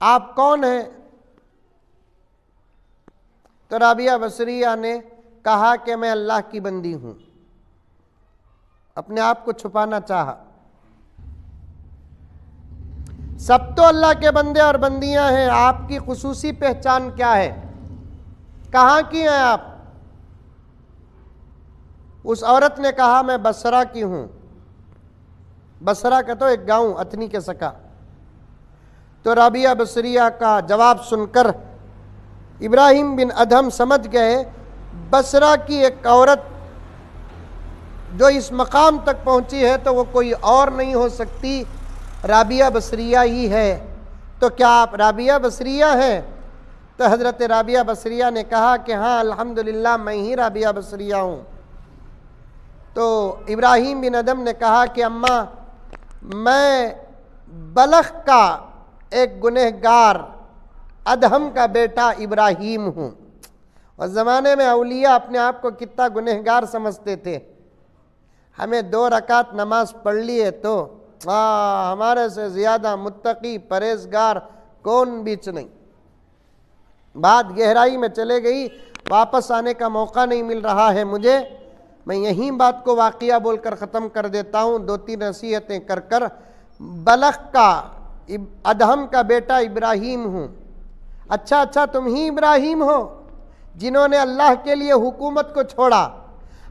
आप कौन हैं? तो राबिया बसरिया ने कहा कि मैं अल्लाह की बंदी हूं। अपने आप को छुपाना चाहा। सब तो अल्लाह के बंदे और बंदियां हैं, आपकी खुसूसी पहचान क्या है, कहां की हैं आप? उस औरत ने कहा मैं बसरा की हूं। बसरा का तो एक गांव अथनी के सका। तो राबिया बसरिया का जवाब सुनकर इब्राहिम बिन अदहम समझ गए बसरा की एक औरत जो इस मकाम तक पहुंची है तो वो कोई और नहीं हो सकती, राबिया बसरिया ही है। तो क्या आप राबिया बसरिया हैं? तो हज़रत राबिया बसरिया ने कहा कि हाँ अल्हम्दुलिल्लाह मैं ही राबिया बसरिया हूँ। तो इब्राहिम बिन अदहम ने कहा कि अम्मा मैं बलख का एक गुनहगार अदहम का बेटा इब्राहिम हूँ। और ज़माने में औलिया अपने आप को कितना गुनहगार समझते थे। हमें 2 रकात नमाज पढ़ लिए तो हमारे से ज़्यादा मुत्तकी परहेजगार कौन बीच नहीं। बात गहराई में चले गई, वापस आने का मौका नहीं मिल रहा है मुझे। मैं यहीं बात को वाक़िया बोलकर ख़त्म कर देता हूँ, 2-3 नसीहतें कर कर। बलख का अदहम का बेटा इब्राहीम हूँ। अच्छा तुम ही इब्राहीम हो जिन्होंने अल्लाह के लिए हुकूमत को छोड़ा?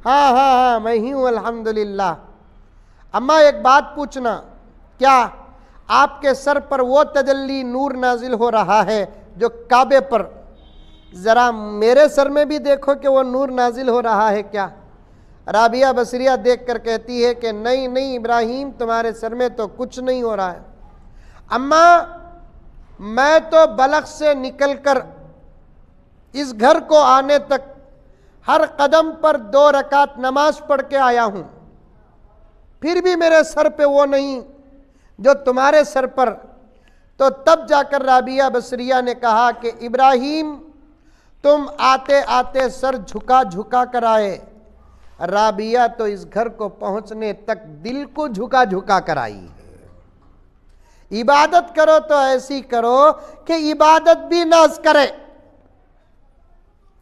हाँ मैं ही हूँ अल्हम्दुलिल्लाह। अम्मा एक बात पूछना, क्या आपके सर पर वो तजल्ली नूर नाजिल हो रहा है जो काबे पर? ज़रा मेरे सर में भी देखो कि वो नूर नाजिल हो रहा है क्या? राबिया बसरिया देख कर कहती है कि नहीं इब्राहीम, तुम्हारे सर में तो कुछ नहीं हो रहा है। अम्मा मैं तो बलख से निकलकर इस घर को आने तक हर कदम पर 2 रकात नमाज पढ़ के आया हूँ, फिर भी मेरे सर पे वो नहीं जो तुम्हारे सर पर। तो तब जाकर राबिया बसरिया ने कहा कि इब्राहीम तुम आते आते सर झुका झुका कर आए, राबिया तो इस घर को पहुंचने तक दिल को झुका झुका कर आई है। इबादत करो तो ऐसी करो कि इबादत भी नाज करे,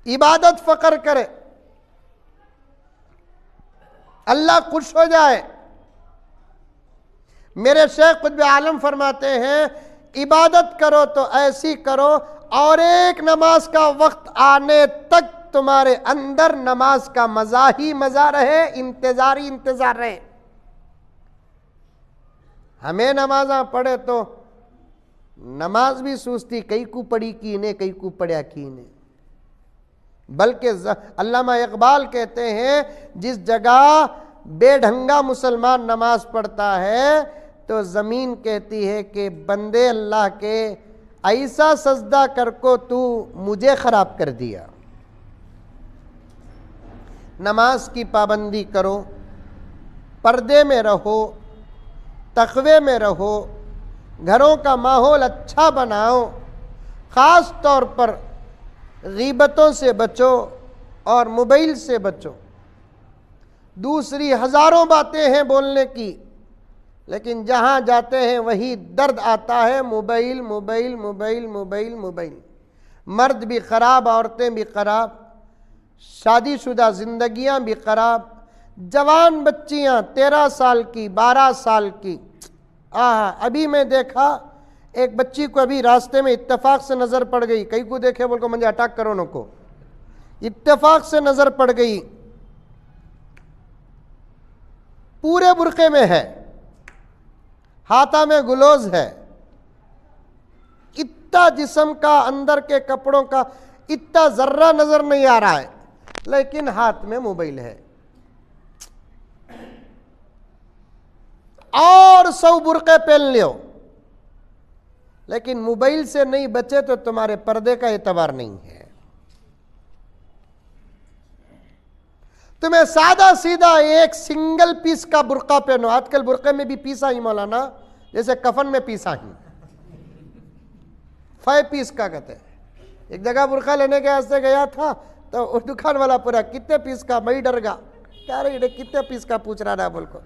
इबादत फकर करे, अल्लाह खुश हो जाए। मेरे शेख खुद आलम फरमाते हैं, इबादत करो तो ऐसी करो और एक नमाज का वक्त आने तक तुम्हारे अंदर नमाज का मजा ही मजा रहे, इंतजार ही इंतजार रहे। हमें नमाजा पढ़े तो नमाज भी सूझती, कई को पढ़ी की ने, कई को पढ़ा की ने। बल्कि अल्लामा इकबाल कहते हैं, जिस जगह बेढंगा मुसलमान नमाज पढ़ता है तो ज़मीन कहती है कि बंदे अल्लाह के, ऐसा सजदा कर को तू मुझे ख़राब कर दिया। नमाज की पाबंदी करो, पर्दे में रहो, तक़वे में रहो, घरों का माहौल अच्छा बनाओ, ख़ास तौर पर ग़ीबतों से बचो और मोबाइल से बचो। दूसरी हज़ारों बातें हैं बोलने की, लेकिन जहाँ जाते हैं वही दर्द आता है, mobile mobile mobile mobile mobile. मर्द भी ख़राब, औरतें भी ख़राब, शादीशुदा ज़िंदगियाँ भी ख़राब, जवान बच्चियाँ 13 साल की, 12 साल की। अभी मैं देखा एक बच्ची को, अभी रास्ते में इत्तेफाक से नज़र पड़ गई, कई को देखे बोल को मुझे अटैक करो न को, इत्तेफाक से नज़र पड़ गई, पूरे बुरके में है, हाथा में गुलोज है, इतना जिस्म का, अंदर के कपड़ों का इतना जर्रा नजर नहीं आ रहा है, लेकिन हाथ में मोबाइल है। और 100 बुरके पहन लियो, लेकिन मोबाइल से नहीं बचे तो तुम्हारे पर्दे का एतबार नहीं है। तुम्हें सादा सीधा एक सिंगल पीस का बुरका पहनो। आजकल बुरके में भी पीसा ही मौलाना, जैसे कफन में पीसा ही, 5 पीस का कहते हैं। एक जगह बुरका लेने के वास्ते गया था तो दुकान वाला पूरा कितने पीस का, मैं डर गया, क्या रही कितने पीस का पूछ रहा था बोल को।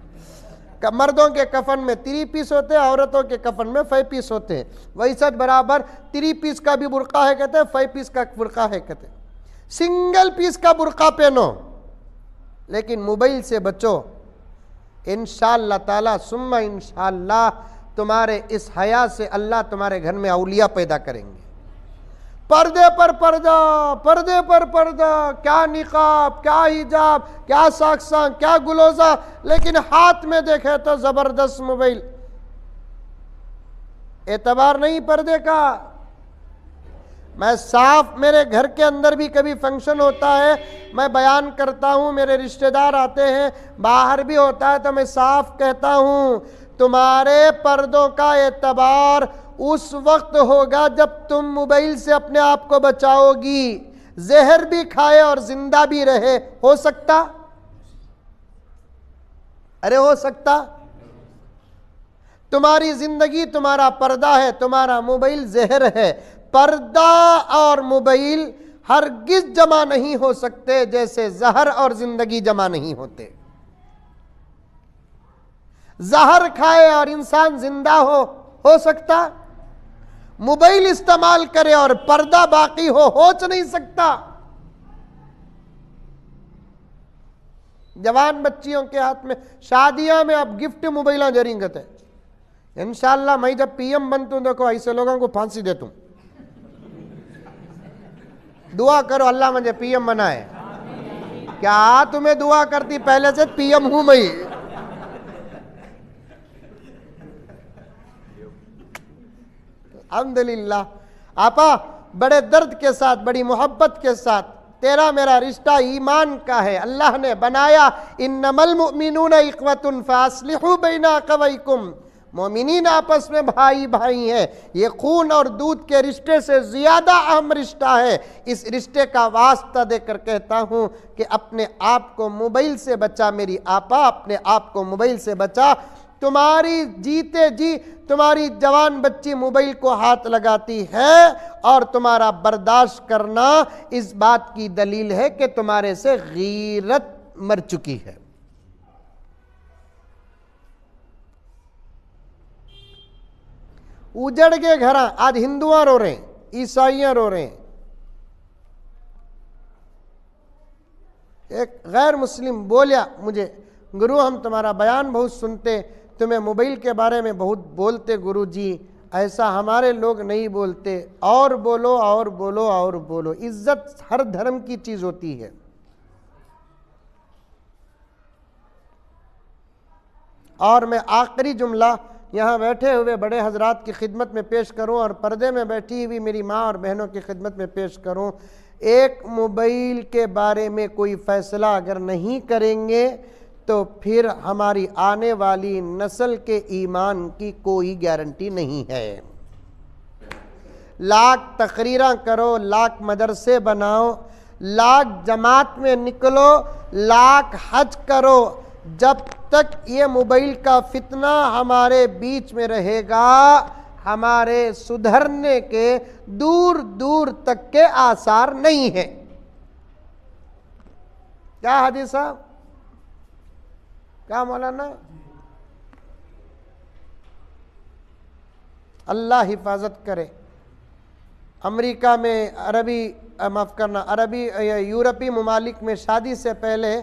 मर्दों के कफन में 3 पीस होते हैं, औरतों के कफन में 5 पीस होते हैं। वही सच बराबर 3 पीस का भी बुरका है कहते हैं, 5 पीस का बुरका है कहते हैं। सिंगल पीस का बुरका पहनो, लेकिन मोबाइल से बचो। इंशाअल्लाह ताला सुम्मा इंशाअल्लाह तुम्हारे इस हया से अल्लाह तुम्हारे घर में औलिया पैदा करेंगे। पर्दे पर पर्दा, पर्दे पर पर्दा, क्या निकाब, क्या हिजाब, क्या साक्सा, क्या गुलोजा, लेकिन हाथ में देखे तो जबरदस्त मोबाइल। एतबार नहीं पर्दे का। मैं साफ, मेरे घर के अंदर भी कभी फंक्शन होता है, मैं बयान करता हूँ, मेरे रिश्तेदार आते हैं, बाहर भी होता है तो मैं साफ कहता हूँ, तुम्हारे पर्दों का एतबार उस वक्त होगा जब तुम मोबाइल से अपने आप को बचाओगी। जहर भी खाए और जिंदा भी रहे, हो सकता? अरे हो सकता? तुम्हारी जिंदगी तुम्हारा पर्दा है, तुम्हारा मोबाइल जहर है। पर्दा और मोबाइल हरगिज जमा नहीं हो सकते, जैसे जहर और जिंदगी जमा नहीं होते। जहर खाए और इंसान जिंदा हो सकता? मोबाइल इस्तेमाल करे और पर्दा बाकी हो नहीं सकता। जवान बच्चियों के हाथ में शादियां में अब गिफ्ट मोबाइल जरींगत है। इंशाअल्लाह मैं जब पीएम बनतू देखो ऐसे लोगों को फांसी देतू। दुआ करो अल्लाह मुझे पीएम बनाए। क्या तुम्हें दुआ करती? पहले से पीएम हूं मैं। अल्हम्दुलिल्लाह आपा, बड़े दर्द के साथ, बड़ी मोहब्बत के साथ तेरा मेरा रिश्ता ईमान का है। अल्लाह ने बनाया, इन्नमल मुमिनूना इख्वतुन फास्लिहू बैना अखवैकुम, मोमिनीन आपस में भाई भाई है। ये खून और दूध के रिश्ते से ज्यादा अहम रिश्ता है। इस रिश्ते का वास्ता देकर कहता हूं कि अपने आप को मोबाइल से बचा मेरी आपा, अपने आप को मोबाइल से बचा। तुम्हारी जीते जी तुम्हारी जवान बच्ची मोबाइल को हाथ लगाती है और तुम्हारा बर्दाश्त करना इस बात की दलील है कि तुम्हारे से गीरत मर चुकी है। उजड़ के घर आज हिंदुआ रो रहे हैं, ईसाइयां रो रहे हैं। एक गैर मुस्लिम बोलिया मुझे, गुरु हम तुम्हारा बयान बहुत सुनते, तुम्हें मोबाइल के बारे में बहुत बोलते गुरु जी, ऐसा हमारे लोग नहीं बोलते। और बोलो और बोलो और बोलो। इज्जत हर धर्म की चीज होती है। और मैं आखिरी जुमला यहाँ बैठे हुए बड़े हजरात की खिदमत में पेश करूँ और पर्दे में बैठी हुई मेरी माँ और बहनों की खिदमत में पेश करूँ। एक मोबाइल के बारे में कोई फैसला अगर नहीं करेंगे तो फिर हमारी आने वाली नस्ल के ईमान की कोई गारंटी नहीं है। लाख तकरीरें करो, लाख मदरसे बनाओ, लाख जमात में निकलो, लाख हज करो, जब तक ये मोबाइल का फितना हमारे बीच में रहेगा हमारे सुधरने के दूर दूर तक के आसार नहीं है। क्या हाजी साहब, क्या मौलाना? अल्लाह हिफाजत करे। अमेरिका में अरबी यूरोपीय ममालिक में शादी से पहले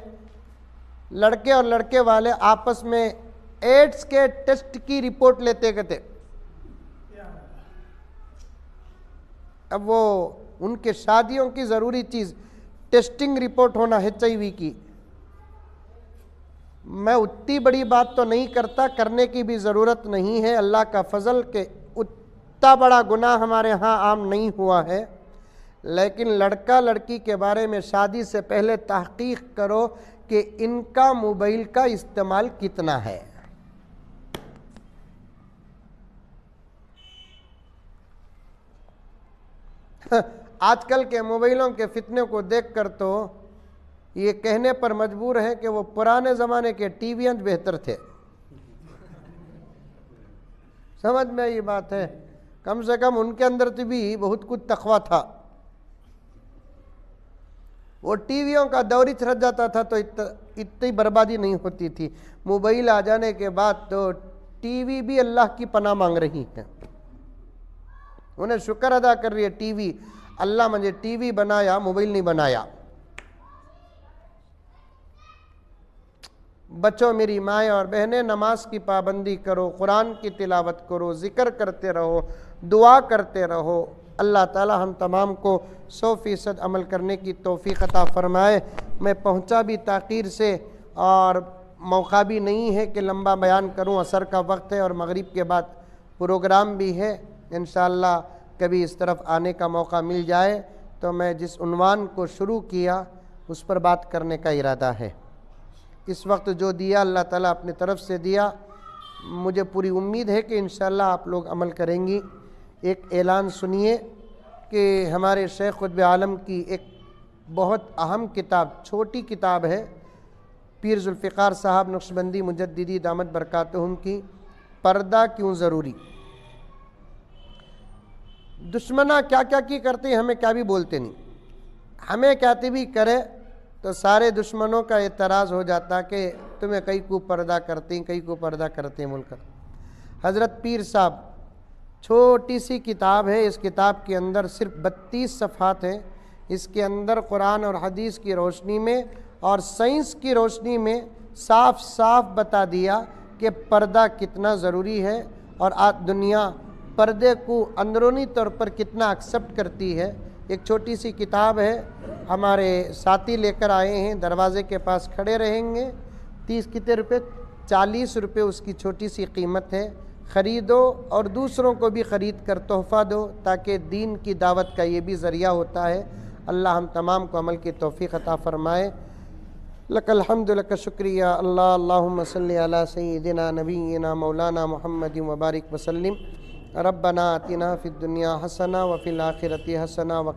लड़के और लड़के वाले आपस में एड्स के टेस्ट की रिपोर्ट लेते गए थे। अब वो उनके शादियों की ज़रूरी चीज़ टेस्टिंग रिपोर्ट होना HIV की। मैं उतनी बड़ी बात तो नहीं करता, करने की भी ज़रूरत नहीं है। अल्लाह का फजल के उतना बड़ा गुनाह हमारे यहाँ आम नहीं हुआ है। लेकिन लड़का लड़की के बारे में शादी से पहले तहकीक करो कि इनका मोबाइल का इस्तेमाल कितना है। आजकल के मोबाइलों के फितने को देखकर तो ये कहने पर मजबूर है कि वो पुराने ज़माने के टीवी बेहतर थे। समझ में ये बात है, कम से कम उनके अंदर तो भी बहुत कुछ तकवा था। वो टीवियों का दौर ही रह जाता था तो इतनी बर्बादी नहीं होती थी। मोबाइल आ जाने के बाद तो टीवी भी अल्लाह की पनाह मांग रही है। उन्हें शुक्र अदा कर रही है टीवी, अल्लाह मुझे टीवी बनाया, मोबाइल नहीं बनाया। बच्चों मेरी माएँ और बहनें, नमाज की पाबंदी करो, कुरान की तिलावत करो, ज़िक्र करते रहो, दुआ करते रहो। अल्लाह ताला हम तमाम को 100% अमल करने की तौफीक अता फरमाए। मैं पहुंचा भी ताक़ीर से और मौका भी नहीं है कि लंबा बयान करूं, असर का वक्त है और मगरिब के बाद प्रोग्राम भी है। इंशाअल्लाह कभी इस तरफ आने का मौका मिल जाए तो मैं जिस उन्वान को शुरू किया उस पर बात करने का इरादा है। इस वक्त जो दिया अल्लाह ताला अपनी तरफ से दिया, मुझे पूरी उम्मीद है कि इंशाअल्लाह आप लोग अमल करेंगी। एक ऐलान सुनिए कि हमारे शेख क़ुत्ब आलम की एक बहुत अहम किताब, छोटी किताब है, पीर ज़ुल्फ़िकार साहब नक्शबंदी मुजद्दिदी दामत बरकातुहुम की, पर्दा क्यों ज़रूरी। दुश्मना क्या क्या की करते, हमें क्या भी बोलते नहीं। हमें कहते भी करे तो सारे दुश्मनों का एतराज़ हो जाता कि वक्त में कई को पर्दा करते हैं, कई को पर्दा करते हैं मुल्क। हज़रत पीर साहब, छोटी सी किताब है, इस किताब के अंदर सिर्फ 32 सफ़हात हैं। इसके अंदर कुरान और हदीस की रोशनी में और साइंस की रोशनी में साफ साफ बता दिया कि पर्दा कितना ज़रूरी है और आज दुनिया पर्दे को अंदरूनी तौर पर कितना एक्सेप्ट करती है। एक छोटी सी किताब है, हमारे साथी लेकर आए हैं, दरवाजे के पास खड़े रहेंगे। 30 कितने रुपये? 40 रुपये उसकी छोटी सी कीमत है। ख़रीदो और दूसरों को भी ख़रीद कर तोहफ़ा दो, ताकि दीन की दावत का ये भी ज़रिया होता है। अल्लाह हम तमाम को अमल की तौफ़ीक़ अता फ़रमाए। लकल हम्दु लक शुक्रिया अल्लाह। अल्लाहुम्मा सल्लि अला सय्यिदिना नबीना मौलाना मुहम्मदिन व बारिक वसल्लिम। रब्बना आतिना फ़िद दुनिया हसना व फ़िल आखिरति हसना व